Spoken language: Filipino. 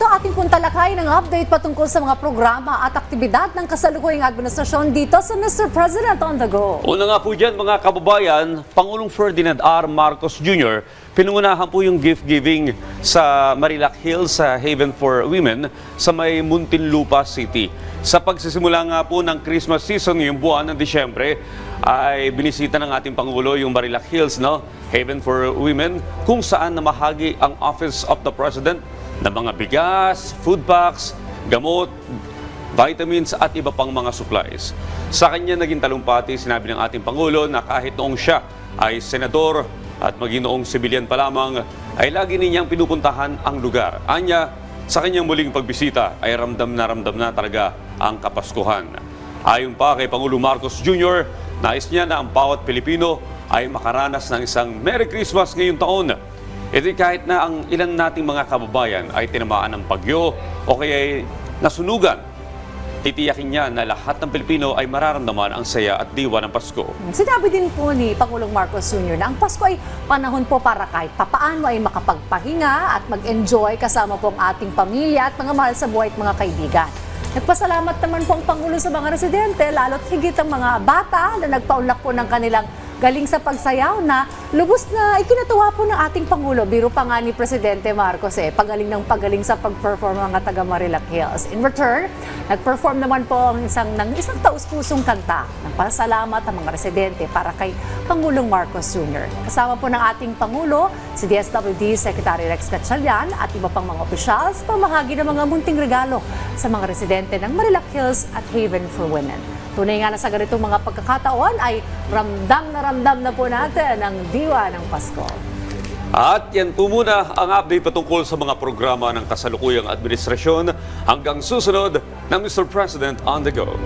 ating puntalakay ng update patungkol sa mga programa at aktibidad ng kasalukuyang administrasyon dito sa Mr. President on the Go. Una nga po dyan mga kababayan, Pangulong Ferdinand R. Marcos Jr. pinungunahan po yung gift giving sa Marilac Hills sa Haven for Women sa may Muntinlupa City. Sa pagsisimula nga po ng Christmas season ngayong buwan ng Disyembre, ay binisita ng ating Pangulo yung Marilac Hills, Haven for Women, kung saan namahagi ang Office of the President ng mga bigas, food packs, gamot, vitamins at iba pang mga supplies. Sa kanya naging talumpati, sinabi ng ating Pangulo na kahit noong siya ay senador at maging noong sibilyan pa lamang, ay lagi ninyang pinupuntahan ang lugar. Anya, sa kanyang muling pagbisita ay ramdam na talaga ang Kapaskuhan. Ayon pa kay Pangulong Marcos Jr., nais niya na ang bawat Pilipino ay makaranas ng isang Merry Christmas ngayong taon. Ito kahit na ang ilan nating mga kababayan ay tinamaan ng bagyo o kaya nasunugan, titiyakin niya na lahat ng Pilipino ay mararamdaman ang saya at diwa ng Pasko. Sinabi din po ni Pangulong Marcos Jr. na ang Pasko ay panahon po para kahit papaano ay makapagpahinga at mag-enjoy kasama po ang ating pamilya at mga mahal sa buhay at mga kaibigan. Nagpasalamat naman po ang Pangulo sa mga residente, lalo't higit ang mga bata na nagpaunlak po ng kanilang galing sa pagsayaw na lubos na ikinatuwa po ng ating Pangulo. Biro pa nga ni Presidente Marcos pagaling ng pagaling sa pag-perform ng taga Marilac Hills. In return, nag-perform naman po ang isang taus-pusong kanta ng pasalamat ang mga residente para kay Pangulong Marcos Jr. Kasama po ng ating Pangulo, si DSWD Secretary Rex Gatchalian at iba pang mga opisyals, pamahagi ng mga munting regalo sa mga residente ng Marilac Hills at Haven for Women. Tunay nga na sa ganitong mga pagkakataon ay ramdam na po natin ang diwa ng Pasko. At yan po muna ang update patungkol sa mga programa ng kasalukuyang administrasyon hanggang susunod ng Mr. President on the Go.